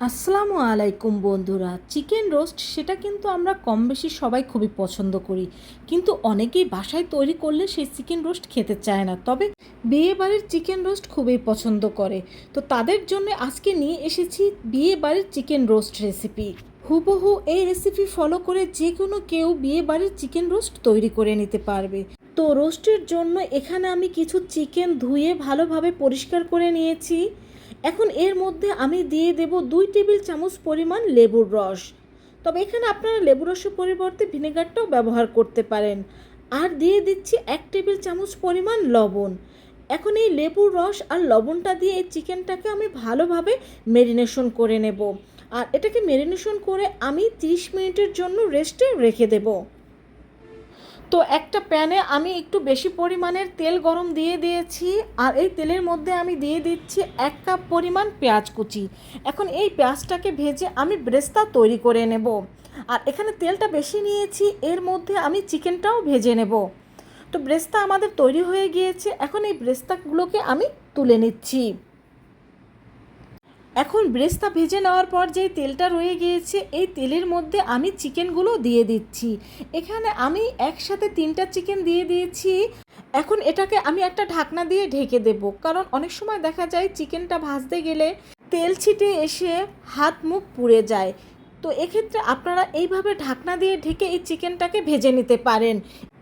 আসসালামু আলাইকুম বন্ধুরা। চিকেন রোস্ট সেটা কিন্তু আমরা কম বেশি সবাই খুবই পছন্দ করি, কিন্তু অনেকেই বাসায় তৈরি করলে সেই চিকেন রোস্ট খেতে চায় না, তবে বিয়ে বাড়ির চিকেন রোস্ট খুবই পছন্দ করে। তো তাদের জন্য আজকে নিয়ে এসেছি বিয়ে বাড়ির চিকেন রোস্ট রেসিপি। হুবহু এই রেসিপি ফলো করে যে কোনো কেউ বিয়ে বাড়ির চিকেন রোস্ট তৈরি করে নিতে পারবে। তো রোস্টের জন্য এখানে আমি কিছু চিকেন ধুয়ে ভালোভাবে পরিষ্কার করে নিয়েছি। এখন এর মধ্যে আমি দিয়ে দেব 2 টেবিল চামচ পরিমাণ লেবুর রস। তবে এখানে আপনারা লেবুর রসের পরিবর্তে ভিনেগারটাও ব্যবহার করতে পারেন। আর দিয়ে দিচ্ছি 1 টেবিল চামচ পরিমাণ লবণ। এখন এই লেবুর রস আর লবণটা দিয়ে এই চিকেনটাকে আমি ভালোভাবে ম্যারিনেশন করে নেব। আর এটাকে ম্যারিনেশন করে আমি 30 মিনিটের জন্য রেস্টে রেখে দেব। তো একটা প্যানে আমি একটু বেশি পরিমাণের তেল গরম দিয়ে দিয়েছি, আর এই তেলের মধ্যে আমি দিয়ে দিচ্ছি 1 কাপ পরিমাণ পেঁয়াজ কুচি। এখন এই পেঁয়াজটাকে ভেজে আমি ব্রেস্তা তৈরি করে নেব। আর এখানে তেলটা বেশি নিয়েছি, এর মধ্যে আমি চিকেনটাও ভেজে নেব। তো ব্রেস্তা আমাদের তৈরি হয়ে গিয়েছে, এখন এই ব্রেস্তাগুলোকে আমি তুলে নিচ্ছি। এখন ব্রেস্তা ভেজে নেওয়ার পর যে তেলটা রয়ে গিয়েছে, এই তেলের মধ্যে আমি চিকেনগুলো দিয়ে দিচ্ছি। এখানে আমি একসাথে 3টা চিকেন দিয়ে দিয়েছি। এখন এটাকে আমি একটা ঢাকনা দিয়ে ঢেকে দেব, কারণ অনেক সময় দেখা যায় চিকেনটা ভাজতে গেলে তেল ছিটে এসে হাত মুখ পুড়ে যায়। তো এক্ষেত্রে আপনারা এইভাবে ঢাকনা দিয়ে ঢেকে এই চিকেনটাকে ভেজে নিতে পারেন।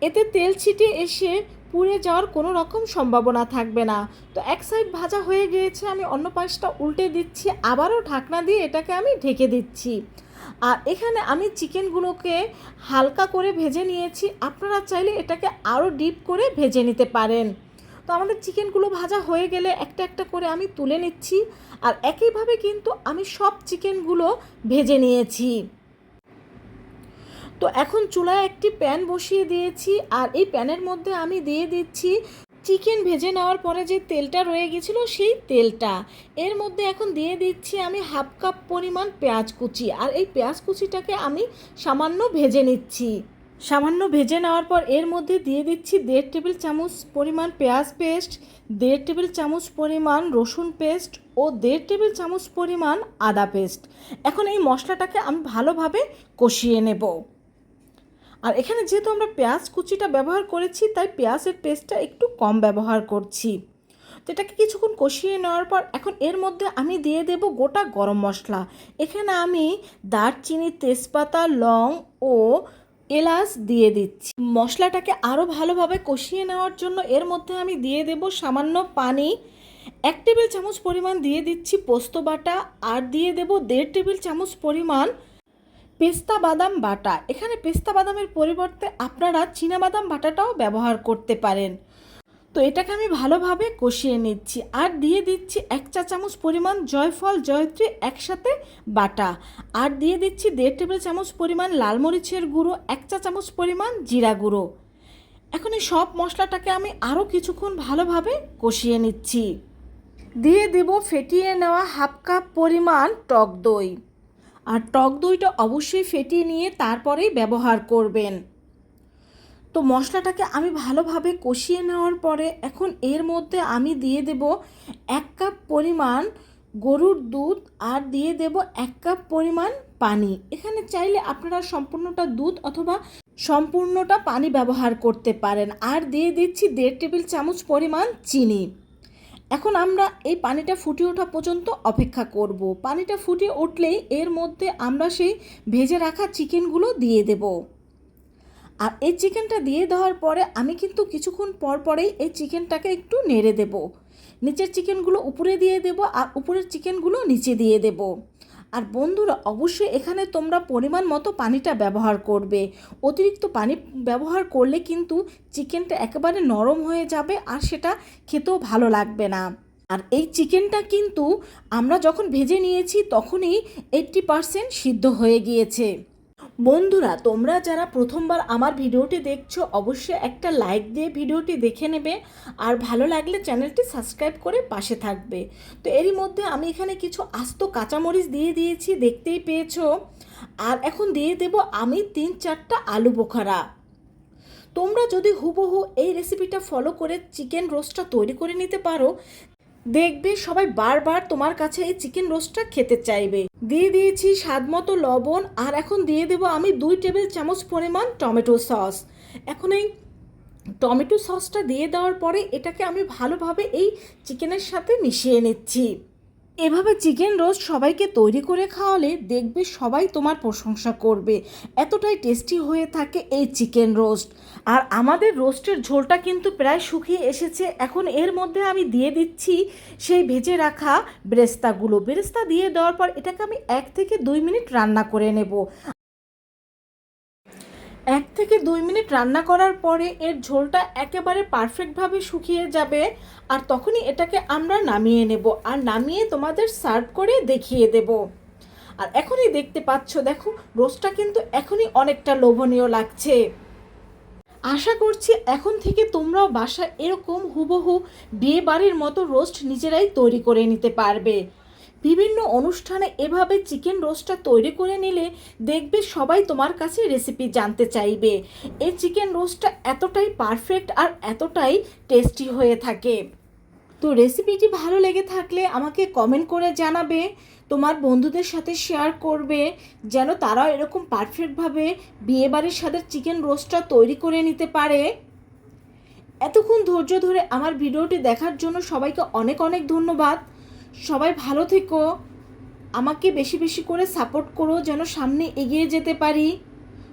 এতে তেল ছিটে এসে পুড়ে যাওয়ার কোনো রকম সম্ভাবনা থাকবে না। তো এক সাইড ভাজা হয়ে গিয়েছে, আমি অন্য পাশটা উল্টে দিচ্ছি, আবারও ঢাকনা দিয়ে এটাকে আমি ঢেকে দিচ্ছি। আর এখানে আমি চিকেনগুলোকে হালকা করে ভেজে নিয়েছি, আপনারা চাইলে এটাকে আরও ডিপ করে ভেজে নিতে পারেন। তো আমাদের চিকেনগুলো ভাজা হয়ে গেলে একটা একটা করে আমি তুলে নিচ্ছি। আর একইভাবে কিন্তু আমি সব চিকেনগুলো ভেজে নিয়েছি। তো এখন চুলায় একটি প্যান বসিয়ে দিয়েছি, আর এই প্যানের মধ্যে আমি দিয়ে দিচ্ছি চিকেন ভেজে নেওয়ার পরে যে তেলটা রয়ে গেছিলো সেই তেলটা। এর মধ্যে এখন দিয়ে দিচ্ছি আমি 1/2 কাপ পরিমাণ পেঁয়াজ কুচি, আর এই পেঁয়াজ কুচিটাকে আমি সামান্য ভেজে নিচ্ছি। সামান্য ভেজে নেওয়ার পর এর মধ্যে দিয়ে দিচ্ছি 1.5 টেবিল চামচ পরিমাণ পেঁয়াজ পেস্ট, 1.5 টেবিল চামচ পরিমাণ রসুন পেস্ট ও 1.5 টেবিল চামচ পরিমাণ আদা পেস্ট। এখন এই মশলাটাকে আমি ভালোভাবে কষিয়ে নেব। আর এখানে যেহেতু আমরা পেঁয়াজ কুচিটা ব্যবহার করেছি, তাই পেঁয়াজের পেস্টটা একটু কম ব্যবহার করছি। তো এটাকে কিছুক্ষণ কষিয়ে নেওয়ার পর এখন এর মধ্যে আমি দিয়ে দেব গোটা গরম মশলা। এখানে আমি দারচিনি, তেজপাতা, লং ও এলাচ দিয়ে দিচ্ছি। মশলাটাকে আরও ভালোভাবে কষিয়ে নেওয়ার জন্য এর মধ্যে আমি দিয়ে দেব সামান্য পানি। 1 টেবিল চামচ পরিমাণ দিয়ে দিচ্ছি পোস্ত বাটা, আর দিয়ে দেব 1.5 টেবিল চামচ পরিমাণ পেস্তা বাদাম বাটা। এখানে পেস্তা বাদামের পরিবর্তে আপনারা চীনাবাদাম বাটাটাও ব্যবহার করতে পারেন। তো এটাকে আমি ভালোভাবে কষিয়ে নিচ্ছি, আর দিয়ে দিচ্ছি 1 চা চামচ পরিমাণ জয়ফল জয়ত্রী একসাথে বাটা, আর দিয়ে দিচ্ছি 1.5 টেবিল চামচ পরিমাণ লাল মরিচের গুঁড়ো, 1 চা চামচ পরিমাণ জিরা গুঁড়ো। এখন এই সব মশলাটাকে আমি আরও কিছুক্ষণ ভালোভাবে কষিয়ে নিচ্ছি। দিয়ে দেব ফেটিয়ে নেওয়া 1/2 কাপ পরিমাণ টক দই। আর টক দইটা অবশ্যই ফেটিয়ে নিয়ে তারপরেই ব্যবহার করবেন। তো মশলাটাকে আমি ভালোভাবে কষিয়ে নেওয়ার পরে এখন এর মধ্যে আমি দিয়ে দেব 1 কাপ পরিমাণ গরুর দুধ, আর দিয়ে দেব 1 কাপ পরিমাণ পানি। এখানে চাইলে আপনারা সম্পূর্ণটা দুধ অথবা সম্পূর্ণটা পানি ব্যবহার করতে পারেন। আর দিয়ে দিচ্ছি 1.5 টেবিল চামচ পরিমাণ চিনি। এখন আমরা এই পানিটা ফুটিয়ে ওঠা পর্যন্ত অপেক্ষা করব। পানিটা ফুটিয়ে উঠলেই এর মধ্যে আমরা সেই ভেজে রাখা চিকেনগুলো দিয়ে দেব। আর এই চিকেনটা দিয়ে দেওয়ার পরে আমি কিন্তু কিছুক্ষণ পর পরেই এই চিকেনটাকে একটু নেড়ে দেব। নিচের চিকেনগুলো উপরে দিয়ে দেব, আর উপরের চিকেনগুলো নিচে দিয়ে দেব। আর বন্ধুরা, অবশ্যই এখানে তোমরা পরিমাণ মতো পানিটা ব্যবহার করবে। অতিরিক্ত পানি ব্যবহার করলে কিন্তু চিকেনটা একেবারে নরম হয়ে যাবে, আর সেটা খেতেও ভালো লাগবে না। আর এই চিকেনটা কিন্তু আমরা যখন ভেজে নিয়েছি তখনই 80% সিদ্ধ হয়ে গিয়েছে। বন্ধুরা, তোমরা যারা প্রথমবার আমার ভিডিওটি দেখছো অবশ্যই একটা লাইক দিয়ে ভিডিওটি দেখে নেবে, আর ভালো লাগলে চ্যানেলটি সাবস্ক্রাইব করে পাশে থাকবে। তো এরই মধ্যে আমি এখানে কিছু আস্ত কাঁচামরিচ দিয়ে দিয়েছি, দেখতেই পেয়েছো। আর এখন দিয়ে দেব আমি 3-4টা আলু বোখারা। তোমরা যদি হুবহু এই রেসিপিটা ফলো করে চিকেন রোস্টটা তৈরি করে নিতে পারো, দেখবে সবাই বারবার তোমার কাছে এই চিকেন রোস্টটা খেতে চাইবে। দিয়ে দিয়েছি স্বাদ মতো লবণ, আর এখন দিয়ে দেবো আমি 2 টেবিল চামচ পরিমাণ টমেটো সস। এখন এই টমেটো সসটা দিয়ে দেওয়ার পরে এটাকে আমি ভালোভাবে এই চিকেনের সাথে মিশিয়ে নিচ্ছি। এভাবে চিকেন রোস্ট সবাইকে তৈরি করে খাওয়ালে দেখবে সবাই তোমার প্রশংসা করবে, এতটাই টেস্টি হয়ে থাকে এই চিকেন রোস্ট। আর আমাদের রোস্টের ঝোলটা কিন্তু প্রায় শুকিয়ে এসেছে। এখন এর মধ্যে আমি দিয়ে দিচ্ছি সেই ভেজে রাখা বেরেস্তাগুলো। বেরেস্তা দিয়ে দেওয়ার পর এটাকে আমি 1 থেকে 2 মিনিট রান্না করে নেব। 1 থেকে 2 মিনিট রান্না করার পরে এর ঝোলটা একেবারে পারফেক্টভাবে শুকিয়ে যাবে, আর তখনই এটাকে আমরা নামিয়ে নেব, আর নামিয়ে তোমাদের সার্ভ করে দেখিয়ে দেব। আর এখনই দেখতে পাচ্ছ, দেখো রোস্টটা কিন্তু এখনই অনেকটা লোভনীয় লাগছে। আশা করছি এখন থেকে তোমরাও বাসায় এরকম হুবহু বিয়ে বাড়ির মতো রোস্ট নিজেরাই তৈরি করে নিতে পারবে। বিভিন্ন অনুষ্ঠানে এভাবে চিকেন রোস্টটা তৈরি করে নিলে দেখবে সবাই তোমার কাছে রেসিপি জানতে চাইবে। এই চিকেন রোস্টটা এতটাই পারফেক্ট আর এতটাই টেস্টি হয়ে থাকে। তো রেসিপিটি ভালো লেগে থাকলে আমাকে কমেন্ট করে জানাবে, তোমার বন্ধুদের সাথে শেয়ার করবে, যেন তারাও এরকম পারফেক্টভাবে বিয়েবাড়ির স্বাদের চিকেন রোস্টটা তৈরি করে নিতে পারে। এতক্ষণ ধৈর্য ধরে আমার ভিডিওটি দেখার জন্য সবাইকে অনেক অনেক ধন্যবাদ। সবাই ভালো থেকো, আমাকে বেশি বেশি করে সাপোর্ট করো যেন সামনে এগিয়ে যেতে পারি।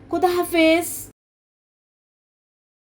খোদা হাফেজ।